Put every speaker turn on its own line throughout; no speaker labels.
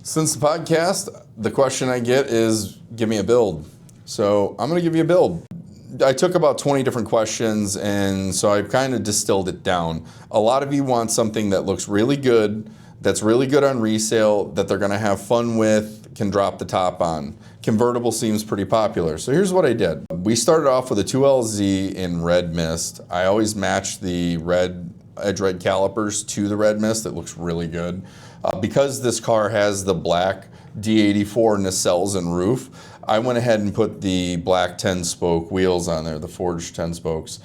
Since the podcast, the question I get is, give me a build. So I'm going to give you a build. I took about 20 different questions, and so I've kind of distilled it down. A lot of you want something that looks really good, that's really good on resale, that they're going to have fun with, can drop the top on. Convertible seems pretty popular. So here's what I did. We started off with a 2LZ in red mist. I always match the red edge red calipers to the red mist. It looks really good. Because this car has the black D84 nacelles and roof, I went ahead and put the black 10-spoke wheels on there, the forged 10 spokes.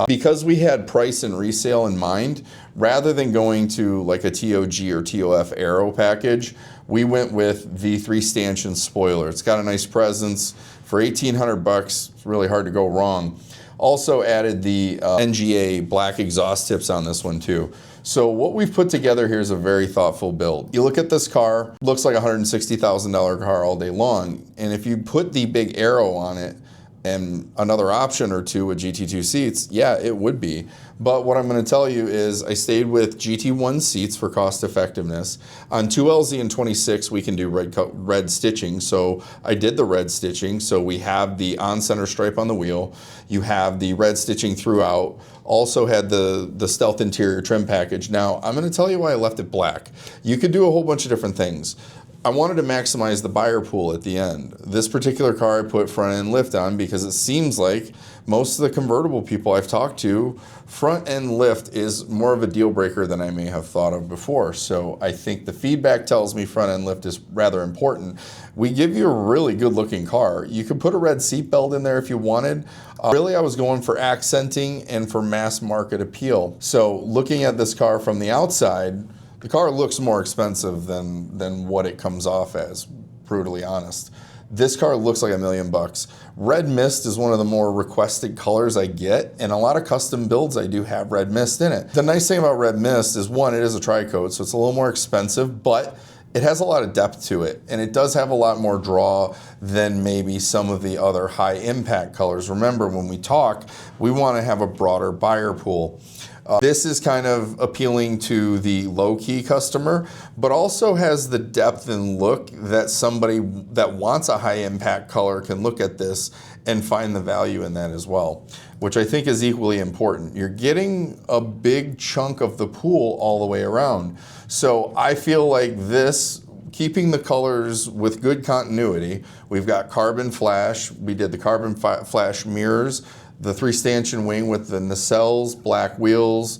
Because we had price and resale in mind, rather than going to like a TOG or TOF aero package, we went with the 3-stanchion spoiler. It's got a nice presence. For 1,800 bucks, it's really hard to go wrong. Also added the NGA black exhaust tips on this one too. So what we've put together here is a very thoughtful build. You look at this car, looks like a $160,000 car all day long. And if you put the big arrow on it and another option or two with GT2 seats, yeah, it would be. But what I'm going to tell you is I stayed with GT1 seats for cost effectiveness. On 2LZ and 26, we can do red stitching. So I did the red stitching. So we have the on-center stripe on the wheel. You have the red stitching throughout. Also had the stealth interior trim package. Now, I'm going to tell you why I left it black. You could do a whole bunch of different things. I wanted to maximize the buyer pool at the end. This particular car I put front end lift on because it seems like most of the convertible people I've talked to, front end lift is more of a deal breaker than I may have thought of before. So I think the feedback tells me front end lift is rather important. We give you a really good looking car. You could put a red seat belt in there if you wanted. Really, I was going for accenting and for mass market appeal. So looking at this car from the outside, the car looks more expensive than what it comes off as, brutally honest. This car looks like $1 million. Red mist is one of the more requested colors I get, and a lot of custom builds I do have red mist in it. The nice thing about red mist is, one, it is a tri-coat, so it's a little more expensive, but it has a lot of depth to it, and it does have a lot more draw than maybe some of the other high impact colors. Remember, when we talk, we want to have a broader buyer pool. This is kind of appealing to the low-key customer, but also has the depth and look that somebody that wants a high-impact color can look at this and find the value in that as well, which I think is equally important. You're getting a big chunk of the pool all the way around. So I feel like this, keeping the colors with good continuity, we've got carbon flash, we did the carbon flash mirrors, the 3-stanchion wing with the nacelles, black wheels,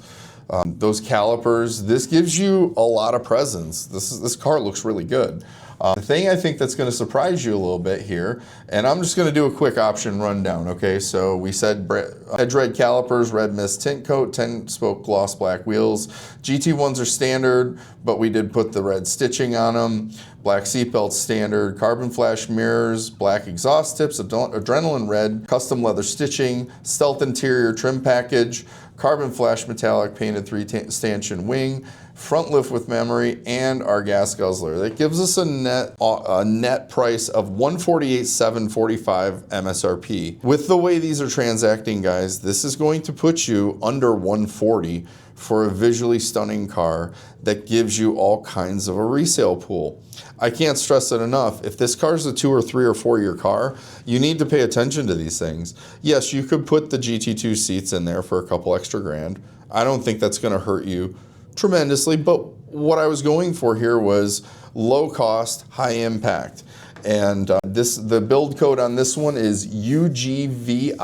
those calipers. This gives you a lot of presence. This car looks really good. The thing I think that's going to surprise you a little bit here, and I'm just going to do a quick option rundown, okay? So we said edge red calipers, red mist tint coat, 10-spoke gloss black wheels. GT1s are standard, but we did put the red stitching on them. Black seatbelt standard, carbon flash mirrors, black exhaust tips, adrenaline red, custom leather stitching, stealth interior trim package, carbon flash metallic painted 3-stanchion wing, front lift with memory, and our gas guzzler. That gives us a net price of $148,745 MSRP. With the way these are transacting, guys, this is going to put you under $140 for a visually stunning car that gives you all kinds of a resale pool. I can't stress it enough. If this car is a 2 or 3 or 4 year car, you need to pay attention to these things. Yes, you could put the GT2 seats in there for a couple extra grand. I don't think that's going to hurt you tremendously, but what I was going for here was low cost, high impact. And the build code on this one is UGVIND.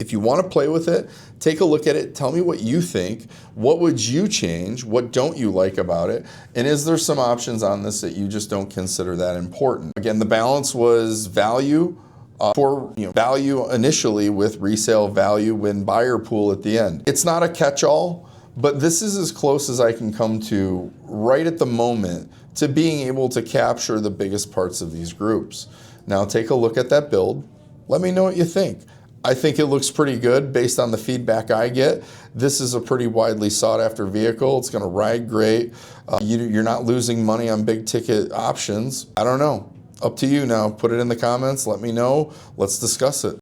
If you want to play with it, take a look at it. Tell me what you think. What would you change? What don't you like about it? And is there some options on this that you just don't consider that important? Again, the balance was value value initially with resale value when buyer pool at the end. It's not a catch-all, but this is as close as I can come to right at the moment to being able to capture the biggest parts of these groups. Now take a look at that build. Let me know what you think. I think it looks pretty good based on the feedback I get. This is a pretty widely sought after vehicle. It's gonna ride great. You're not losing money on big ticket options. I don't know. Up to you now. Put it in the comments. Let me know. Let's discuss it.